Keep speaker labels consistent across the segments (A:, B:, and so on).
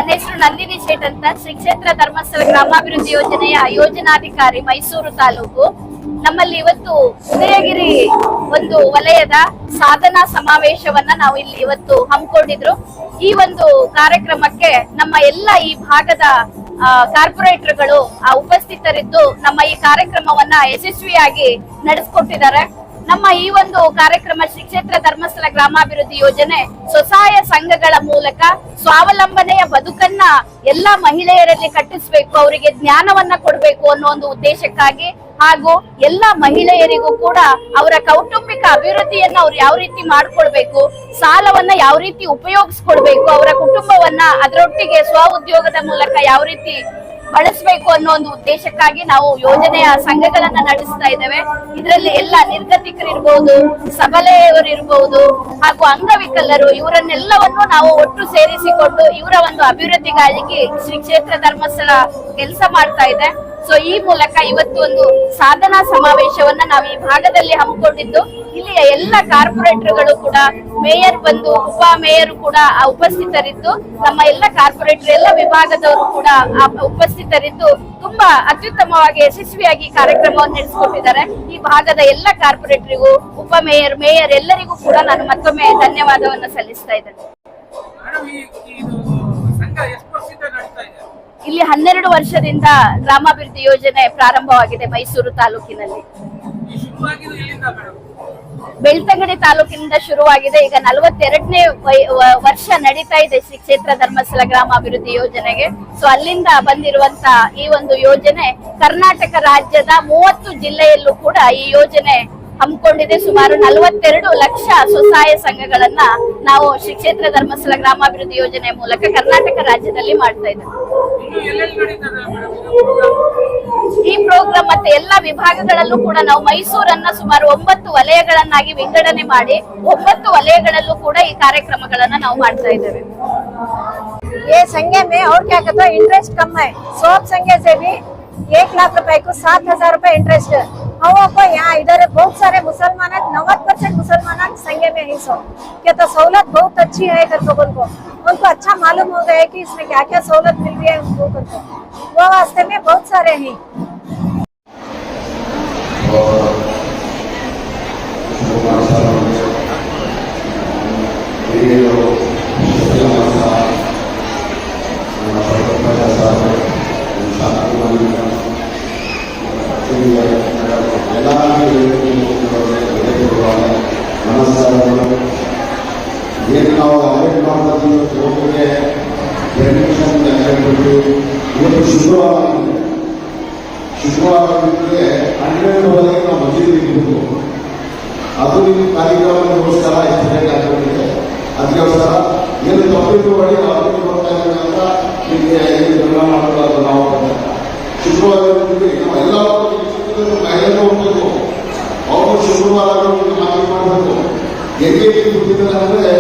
A: ನನ್ನ ಹೆಸರು ನಂದಿನಿ ಶೇಟ್ ಅಂತ. ಶ್ರೀ ಕ್ಷೇತ್ರ ಧರ್ಮಸ್ಥಳ ಗ್ರಾಮಾಭಿವೃದ್ಧಿ ಯೋಜನೆಯ ಯೋಜನಾಧಿಕಾರಿ ಮೈಸೂರು ತಾಲೂಕು. ನಮ್ಮಲ್ಲಿ ಇವತ್ತು ಉದಯಗಿರಿ ಒಂದು ವಲಯದ ಸಾಧನಾ ಸಮಾವೇಶವನ್ನ ನಾವು ಇಲ್ಲಿ ಇವತ್ತು ಹಮ್ಮಿಕೊಂಡಿದ್ರು. ಈ ಒಂದು ಕಾರ್ಯಕ್ರಮಕ್ಕೆ ನಮ್ಮ ಎಲ್ಲ ಈ ಭಾಗದ ಕಾರ್ಪೊರೇಟರ್ಗಳು ಉಪಸ್ಥಿತರಿದ್ದು ನಮ್ಮ ಈ ಕಾರ್ಯಕ್ರಮವನ್ನ ಯಶಸ್ವಿಯಾಗಿ ನಡೆಸಿಕೊಟ್ಟಿದ್ದಾರೆ. ನಮ್ಮ ಈ ಒಂದು ಕಾರ್ಯಕ್ರಮ ಶ್ರೀ ಕ್ಷೇತ್ರ ಧರ್ಮಸ್ಥಳ ಗ್ರಾಮಾಭಿವೃದ್ಧಿ ಯೋಜನೆ ಸ್ವಸಹಾಯ ಸಂಘಗಳ ಮೂಲಕ ಸ್ವಾವಲಂಬನೆಯ ಬದುಕನ್ನ ಎಲ್ಲಾ ಮಹಿಳೆಯರಲ್ಲಿ ಕಟ್ಟಿಸಬೇಕು, ಅವರಿಗೆ ಜ್ಞಾನವನ್ನ ಕೊಡಬೇಕು ಅನ್ನೋ ಒಂದು ಉದ್ದೇಶಕ್ಕಾಗಿ, ಹಾಗೂ ಎಲ್ಲಾ ಮಹಿಳೆಯರಿಗೂ ಕೂಡ ಅವರ ಕೌಟುಂಬಿಕ ಅಭಿವೃದ್ಧಿಯನ್ನ ಅವ್ರು ಯಾವ ರೀತಿ ಮಾಡ್ಕೊಳ್ಬೇಕು, ಸಾಲವನ್ನ ಯಾವ ರೀತಿ ಉಪಯೋಗಿಸ್ಕೊಳ್ಬೇಕು, ಅವರ ಕುಟುಂಬವನ್ನ ಅದರೊಟ್ಟಿಗೆ ಸ್ವ ಉದ್ಯೋಗದ ಮೂಲಕ ಯಾವ ರೀತಿ ಬಳಸಬೇಕು ಅನ್ನೋ ಒಂದು ಉದ್ದೇಶಕ್ಕಾಗಿ ನಾವು ಯೋಜನೆಯ ಸಂಘಗಳನ್ನ ನಡೆಸ್ತಾ ಇದ್ದೇವೆ. ಇದರಲ್ಲಿ ಎಲ್ಲ ನಿರ್ಗತಿಕರಿರ್ಬಹುದು, ಸಬಲೆಯವರಿರ್ಬಹುದು, ಹಾಗೂ ಅಂಗವಿಕಲರು, ಇವರನ್ನೆಲ್ಲವನ್ನು ನಾವು ಒಟ್ಟು ಸೇರಿಸಿಕೊಂಡು ಇವರ ಒಂದು ಅಭಿವೃದ್ಧಿಗಾಗಿ ಶ್ರೀ ಕ್ಷೇತ್ರ ಧರ್ಮಸ್ಥಳ ಕೆಲಸ ಮಾಡ್ತಾ ಇದೆ. ಸೊ ಈ ಮೂಲಕ ಇವತ್ತು ಒಂದು ಸಾಧನಾ ಸಮಾವೇಶವನ್ನ ನಾವು ಈ ಭಾಗದಲ್ಲಿ ಹಮ್ಮಿಕೊಂಡಿದ್ದು, ಇಲ್ಲಿಯ ಎಲ್ಲ ಕಾರ್ಪೊರೇಟರ್ಗಳು ಕೂಡ, ಮೇಯರ್ ಬಂದು ಉಪ ಮೇಯರ್ ಕೂಡ ಉಪಸ್ಥಿತರಿದ್ದು, ನಮ್ಮ ಎಲ್ಲ ಕಾರ್ಪೊರೇಟರ್ ಎಲ್ಲ ವಿಭಾಗದವರು ಕೂಡ ಉಪಸ್ಥಿತರಿದ್ದು ತುಂಬಾ ಅತ್ಯುತ್ತಮವಾಗಿ ಯಶಸ್ವಿಯಾಗಿ ಕಾರ್ಯಕ್ರಮವನ್ನು ನಡೆಸಿಕೊಟ್ಟಿದ್ದಾರೆ. ಈ ಭಾಗದ ಎಲ್ಲ ಕಾರ್ಪೊರೇಟರಿಗೂ, ಉಪ ಮೇಯರ್, ಮೇಯರ್ ಎಲ್ಲರಿಗೂ ಕೂಡ ನಾನು ಮತ್ತೊಮ್ಮೆ ಧನ್ಯವಾದವನ್ನು ಸಲ್ಲಿಸ್ತಾ ಇದ್ದೇನೆ. ಇಲ್ಲಿ 12 ವರ್ಷದಿಂದ ಗ್ರಾಮಾಭಿವೃದ್ಧಿ ಯೋಜನೆ ಪ್ರಾರಂಭವಾಗಿದೆ ಮೈಸೂರು ತಾಲೂಕಿನಲ್ಲಿ. ಬೆಳ್ತಂಗಡಿ ತಾಲೂಕಿನಿಂದ ಶುರುವಾಗಿದೆ. ಈಗ 42ನೇ ವರ್ಷ ನಡೀತಾ ಇದೆ ಶ್ರೀ ಕ್ಷೇತ್ರ ಧರ್ಮಸ್ಥಳ ಗ್ರಾಮಾಭಿವೃದ್ಧಿ ಯೋಜನೆಗೆ. ಸೊ ಅಲ್ಲಿಂದ ಬಂದಿರುವಂತ ಈ ಒಂದು ಯೋಜನೆ ಕರ್ನಾಟಕ ರಾಜ್ಯದ 30 ಜಿಲ್ಲೆಯಲ್ಲೂ ಕೂಡ ಈ ಯೋಜನೆ ಹಮ್ಮಿಕೊಂಡಿದೆ. ಸುಮಾರು 42 ಲಕ್ಷ ಸ್ವಸಹಾಯ ಸಂಘಗಳನ್ನ ನಾವು ಶ್ರೀ ಕ್ಷೇತ್ರ ಧರ್ಮಸ್ಥಳ ಗ್ರಾಮಾಭಿವೃದ್ಧಿ ಯೋಜನೆ ಮೂಲಕ ಕರ್ನಾಟಕ ರಾಜ್ಯದಲ್ಲಿ ಮಾಡ್ತಾ ಇದ್ದೇವೆ. ಈ ಪ್ರೋಗ್ರಾಮ್ ಮತ್ತೆ ಎಲ್ಲಾ ವಿಭಾಗಗಳಲ್ಲೂ ಕೂಡ ನಾವು ಮೈಸೂರನ್ನ ಸುಮಾರು 9 ವಲಯಗಳನ್ನಾಗಿ ವಿಂಗಡಣೆ ಮಾಡಿ 9 ವಲಯಗಳಲ್ಲೂ ಕೂಡ ಈ ಕಾರ್ಯಕ್ರಮಗಳನ್ನ ನಾವು ಮಾಡ್ತಾ ಇದ್ದೇವೆ.
B: ये संघे में और क्या कहते हैं, इंटरेस्ट कम है. सब संघे से भी 1 लाख रुपए को 7,000 रुपए इंटरेस्ट है. को यहाँ इधर बहुत सारे मुसलमान है, 90% मुसलमान संघे में ही सो क्या तो सहूलत बहुत अच्छी है करके उनको अच्छा मालूम हो गया है कि इसमें क्या क्या सहूलत मिल रही है उनको करके, वो वास्ते में बहुत सारे हैं.
C: ಶುಕ್ರವಾರ ನಾವು ಮಸೀದಿ ಅದು ನಿಮ್ಮ ಕಾರ್ಯಕ್ರಮಕ್ಕೋಸ್ಕರ ಎಷ್ಟು ಲೇಟ್ ಆಗಿಬಿಟ್ಟಿದೆ. ಅದಕ್ಕೋಸ್ಕರ ಏನು ತಪ್ಪಿಟ್ಟು ಮಾಡಿ ಅವ್ರಿಗೆ ಕೊಡ್ತಾ ಇದ್ದೀವಿ ಅಂತ ನಿಮಗೆ ಬೆಂಬಲ ಮಾಡೋದು ನಾವು ಶುಕ್ರವಾರ ನಾವು ಎಲ್ಲ ಮಹಿಳೆಯರು ಹೋಗ್ಬೇಕು, ಅವರು ಶುಕ್ರವಾರ ಮಾಹಿತಿ ಮಾಡಬೇಕು. ಹೇಗೆ ಕೂತಿದ್ದಾರೆ ಅಂದರೆ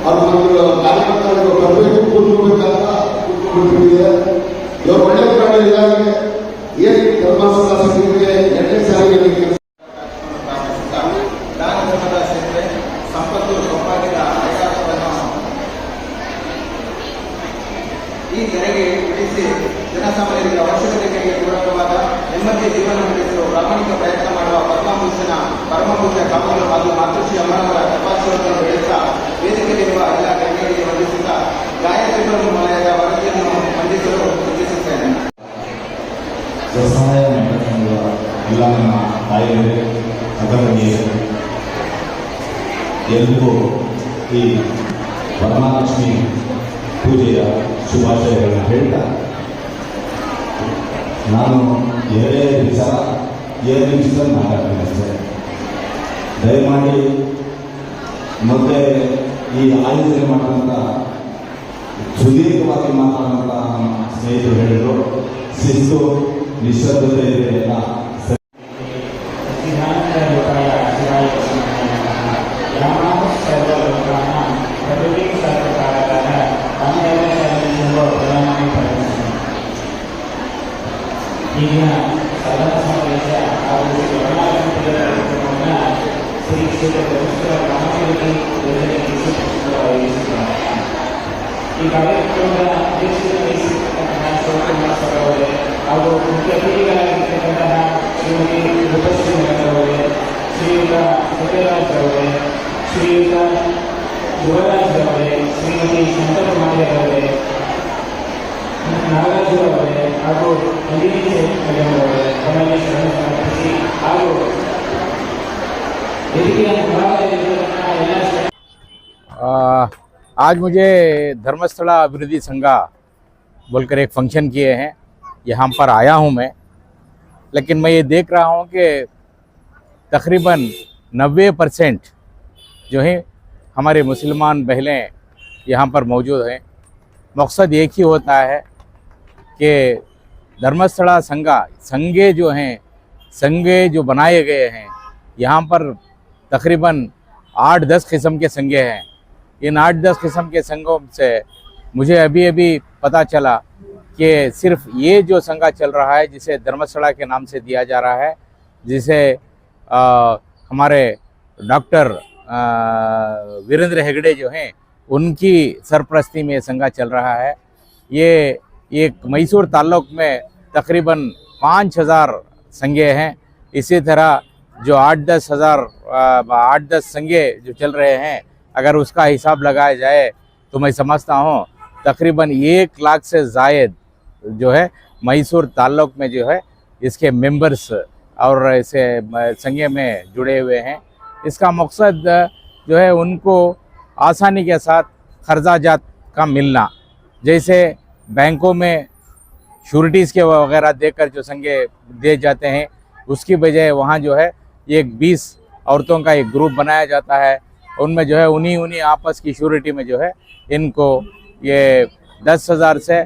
C: ಅವ್ರು ಒಂದು ಕಾರ್ಯಕರ್ತರಿಗೆ ಬರಬೇಕು, ಕೂತ್ಕೋಬೇಕಂತ ಕೂತ್ಕೊಂಡಿದೆ. ಇವರು ಒಳ್ಳೆ ಕಡೆ ಇದಾಗಿದೆ. ಏನು ಧರ್ಮಸ್ಥಳ ಸಂಘಕ್ಕೆ 2ನೇ ಸಾರಿಗೆ
D: ಸಂಪತ್ತು ಸಂಪಾದಿತ ಆಯಾಸವನ್ನು ಈ ತೆರೆಗೆ ಉಳಿಸಿ ಜನಸಾಮಾನ್ಯರಿಗೆ ಅವಶ್ಯಕತೆಗಳಿಗೆ ಪೂರಕವಾದ ನೆಮ್ಮದಿ ಜೀವನ ನಡೆಸಲು ಪ್ರಾಮಾಣಿಕ ಪ್ರಯತ್ನ ಮಾಡುವ ಪರಮಪೂಜ್ಯ ಕಾಮೂರು ಹಾಗೂ ಮಾತೃಶ್ರೀ ಅಮ್ಮನವರ ತಪಾಸಣೆಯನ್ನು ಬೆಳೆಸ ವೇದಿಕೆಯಲ್ಲಿರುವ ಎಲ್ಲ ಗಣ್ಯರಿಗೆ ವಂದಿಸುತ್ತಾ ಗಾಯತ್ರಿ ವಲಯದ ವರದಿಯನ್ನು ವಂದಿಸಲು ಸೂಚಿಸುತ್ತೇನೆ.
E: ಸ್ವಸಹಾಯ ಸಂಘಗಳ ಎಲ್ಲ ನಮ್ಮ ತಾಯಿಯರು, ಅಕ್ಕನಿಯರು ಎಲ್ಲರಿಗೂ ಈ ವರಮಹಾಲಕ್ಷ್ಮಿ ಪೂಜೆಯ ಶುಭಾಶಯಗಳನ್ನು ಹೇಳ್ತಾ, ನಾನು 2 ನಿಮಿಷ ಮಾತಾಡ್ತೀನಿ ಅಷ್ಟೇ. ದಯಮಾಡಿ ಮತ್ತೆ ಈ ಆಯೋಜನೆ ಮಾಡುವಂಥ ಸುದೀರ್ಘವಾಗಿ ಮಾತಾಡುವಂಥ ನಮ್ಮ ಸ್ನೇಹಿತರು ಹೇಳಿದರು, ಶಿಸ್ತು ನಿಶ್ಶಬ್ದತೆ ಇದೆ ಎಲ್ಲ
F: ಈಗಿನ ಸಾಧನ ಸಮಾವೇಶ ಹಾಗೂ ಶ್ರೀ ಕ್ಷೇತ್ರ ಧರ್ಮಸ್ಥಳ ಗ್ರಾಮಾಭಿವೃದ್ಧಿ ಯೋಜನೆಗೆ ಈ ಕಾರ್ಯಕ್ರಮದ मुख्य अतिथिಗಳಾಗಿರ್ತಕ್ಕಂತಹ ಶ್ರೀಮತಿ ರೂಪಶ್ರೀ ಅವರೇ, ಶ್ರೀಯುತ ಸತ್ಯರಾಜ್ ಅವರೇ, ಶ್ರೀಯುತ ಯುವರಾಜ್ ಅವರೇ, ಶ್ರೀಮತಿ ಶಂಕರಕುಮಾರಿ ಅವರೇ, ನಾಗರಾಜು ಅವರೇ ಹಾಗೂ ನಂದಿನಿ ಮೇಡಮ್ ಅವರೇ ತಮ್ಮಲ್ಲಿ ಶರಣ ಸಮರ್ಪಿಸಿ ಹಾಗೂ ವೇದಿಕೆಯ ಮುಂಭಾಗದಲ್ಲಿರ್ತಕ್ಕಂತಹ ಎಲ್ಲ
G: आज मुझे धर्मस्थला अभिवृद्धि संघा बोलकर एक फंक्शन किए हैं, यहाँ पर आया हूँ मैं। लेकिन मैं ये देख रहा हूँ कि तकरीबन 90% जो है हमारे मुसलमान बहनें यहाँ पर मौजूद हैं। मकसद एक ही होता है कि धर्मस्थला संघे जो हैं, संघे जो बनाए गए हैं, यहाँ पर तकरीबन 8-10 किस्म के संघे हैं। इन 8-10 किस्म के संघों से मुझे अभी पता चला कि सिर्फ ये जो संघा चल रहा है, जिसे धर्मस्थला के नाम से दिया जा रहा है, जिसे हमारे डॉक्टर वीरेंद्र हेगड़े जो हैं उनकी सरपरस्ती में संघा चल रहा है। ये एक मैसूर ताल्लुक में तकरीबन 5,000 संघे हैं। इसी तरह जो 8-10 संघे जो चल रहे हैं, अगर उसका हिसाब लगाया जाए तो मैं समझता हूँ तकरीबन 1 लाख से ज़ायद जो है मैसूर ताल्लुक में जो है इसके मेंबर्स और इसे संघे में जुड़े हुए हैं। इसका मकसद जो है उनको आसानी के साथ खर्चाजात का मिलना, जैसे बैंकों में श्योरिटीज़ के वगैरह देकर जो संघे दे जाते हैं, उसकी बजाय वहाँ जो है एक 20 औरतों का एक ग्रुप बनाया जाता है। उनमें जो है उन्हीं आपस की श्योरिटी में जो है इनको ये 10,000 से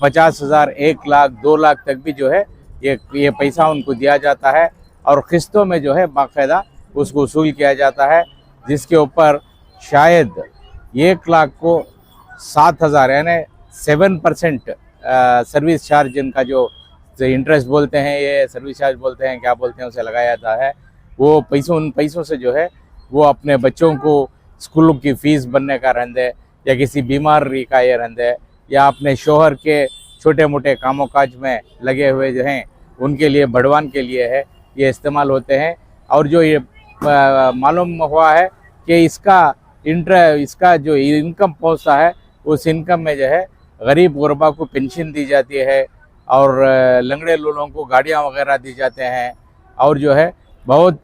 G: 50,000, 1 लाख, 2 लाख तक भी जो है ये पैसा उनको दिया जाता है और किस्तों में जो है बाकायदा उसको वसूल किया जाता है, जिसके ऊपर शायद 1 लाख को 7,000 यानी 7% सर्विस चार्ज, जिनका जो इंटरेस्ट बोलते हैं, ये सर्विस चार्ज बोलते हैं, क्या बोलते हैं, उसे लगाया जाता है। वो उन पैसों से जो है वो अपने बच्चों को स्कूलों की फ़ीस बनने का रहंदे, या किसी बीमारी का ये रहंदे, या अपने शोहर के छोटे मोटे कामों काज में लगे हुए जो हैं उनके लिए बढ़वान के लिए है ये इस्तेमाल होते हैं। और जो ये मालूम हुआ है कि इसका जो इनकम पहुंचता है, उस इनकम में जो है गरीब गुरबा को पेंशन दी जाती है और लंगड़े लोगों को गाड़ियाँ वगैरह दी जाते हैं, और जो है बहुत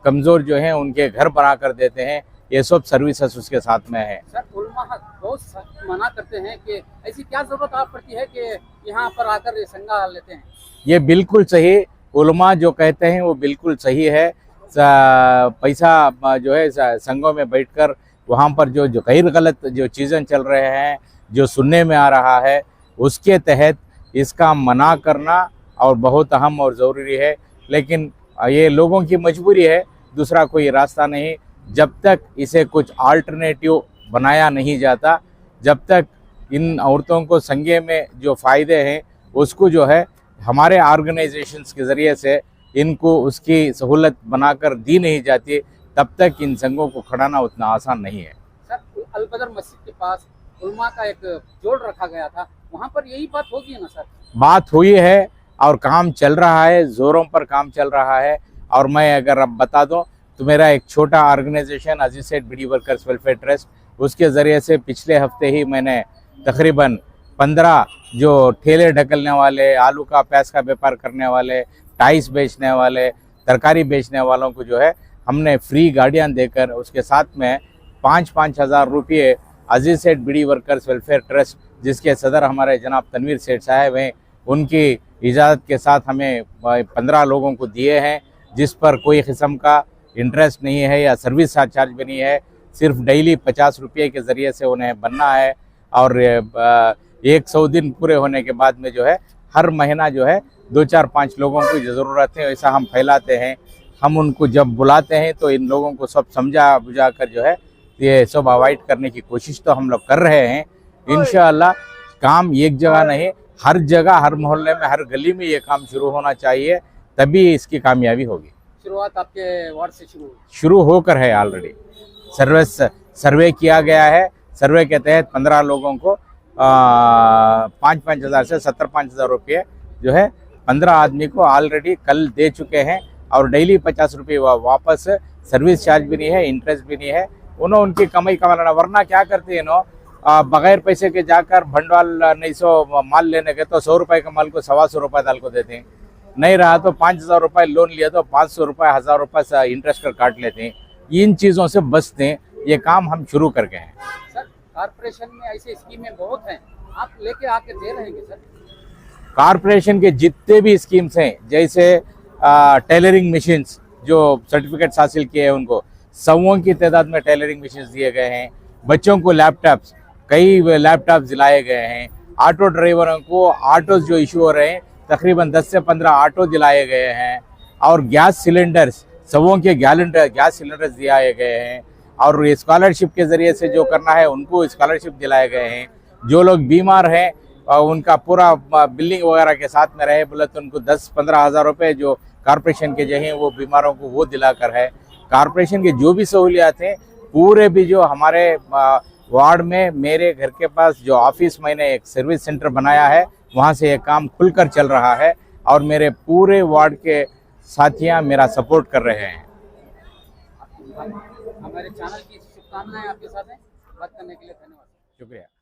G: कमज़ोर जो हैं उनके घर बना कर देते हैं। ये सब सर्विसेज उसके साथ में है।
H: सर, उलमा बहुत मना करते हैं कि ऐसी क्या ज़रूरत आप पड़ती है कि यहाँ पर आकर ये संघा लेते हैं?
G: ये बिल्कुल सही, उलमा जो कहते हैं वो बिल्कुल सही है। पैसा जो है संघों में बैठकर वहाँ पर जो गैर गलत जो चीज़ें चल रहे हैं, जो सुनने में आ रहा है, उसके तहत इसका मना करना और बहुत अहम और ज़रूरी है। लेकिन ये लोगों की मजबूरी है, दूसरा कोई रास्ता नहीं। जब तक इसे कुछ अल्टरनेटिव बनाया नहीं जाता, जब तक इन औरतों को संघे में जो फ़ायदे हैं उसको जो है हमारे ऑर्गेनाइजेशंस के ज़रिए से इनको उसकी सहूलत बनाकर दी नहीं जाती, तब तक इन संघों को खड़ाना उतना आसान नहीं है।
H: सर, अल-बदर मस्जिद के पास उलमा का एक जोड़ रखा गया था, वहाँ पर यही बात होगी ना सर? बात
G: हुई है और काम चल रहा है, ज़ोरों पर काम चल रहा है। और मैं अगर अब बता दूं तो मेरा एक छोटा ऑर्गेनाइजेशन अजीज सेठ बीडी वर्कर्स वेलफेयर ट्रस्ट, उसके ज़रिए से पिछले हफ्ते ही मैंने तकरीबन 15 जो ठेले ढकलने वाले, आलू का प्याज का व्यापार करने वाले, टाइस बेचने वाले, तरकारी बेचने वालों को जो है हमने फ्री गाड़ियाँ देकर उसके साथ में 5-5 हज़ार रुपये अजीज सेठ बीडी वर्कर्स वेलफेयर ट्रस्ट, जिसके सदर हमारे जनाब तनवीर सेठ साहब हैं, उनकी इजाज़त के साथ हमें 15 लोगों को दिए हैं, जिस पर कोई किस्म का इंटरेस्ट नहीं है या सर्विस चार्ज भी नहीं है। सिर्फ डेली 50 रुपये के ज़रिए से उन्हें बनना है और 100 दिन पूरे होने के बाद में जो है हर महीना जो है 2-4-5 लोगों की ज़रूरत है, ऐसा हम फैलाते हैं। हम उनको जब बुलाते हैं तो इन लोगों को सब समझा बुझा कर जो है ये सब अवॉइड करने की कोशिश तो हम लोग कर रहे हैं। इंशाअल्लाह काम एक जगह नहीं, हर जगह, हर मोहल्ले में, हर गली में ये काम शुरू होना चाहिए, तभी इसकी कामयाबी होगी।
H: शुरुआत आपके वार्ड से
G: शुरू होकर है ऑलरेडी। सर्वे किया गया है। सर्वे के तहत 15 लोगों को 5-5 हज़ार से 70-5 हज़ार रुपये जो है 15 आदमी को ऑलरेडी कल दे चुके हैं और डेली 50 रुपये वापस, सर्विस चार्ज भी नहीं है, इंटरेस्ट भी नहीं है। उन्होंने उनकी कमाई कमाना, वरना क्या करते हैं नो, बगैर पैसे के जाकर भंडवाल नहीं सौ माल लेने के तो 100 रुपये का माल को 125 रुपये दाल को देते हैं। नहीं रहा तो 5000 रुपये लोन लिया तो 500 रुपये 1000 रुपये इंटरेस्ट कर काट लेते हैं। इन चीज़ों से बचते हैं। ये काम हम शुरू करके हैं।
H: सर कारपोरेशन में ऐसी स्कीमें बहुत हैं, आप लेके आके दे रहे हैं सर?
G: कारपोरेशन के जितने भी स्कीम्स हैं, जैसे टेलरिंग मशीन्स जो सर्टिफिकेट्स हासिल किए हैं उनको 100 की तादाद में टेलरिंग मशीन्स दिए गए हैं। बच्चों को लैपटॉप्स, कई लैपटॉप्स दिलाए गए हैं। ऑटो ड्राइवरों को ऑटोज जो इशू हो रहे हैं तकरीबन 10 से 15 ऑटो दिलाए गए हैं। और गैस सिलेंडर्स, 100 के गैस सिलेंडर्स दिलाए गए हैं। और स्कॉलरशिप के ज़रिए से जो करना है उनको स्कॉलरशिप दिलाए गए हैं। जो लोग बीमार हैं उनका पूरा बिल्डिंग वगैरह के साथ में रहे बोले तो उनको 10-15 हज़ार रुपये जो कॉरपोरेशन के जो हैं वो बीमारों को वो दिलाकर है। कॉरपोरेशन के जो भी सहूलियात हैं पूरे भी जो हमारे वार्ड में, मेरे घर के पास जो ऑफिस मैंने एक सर्विस सेंटर बनाया है वहाँ से ये काम खुलकर चल रहा है और मेरे पूरे वार्ड के साथियाँ मेरा सपोर्ट कर रहे हैं।
H: हमारे चैनल की शुभकामनाएं आपके साथ हैं। बात करने के लिए धन्यवाद।
G: शुक्रिया।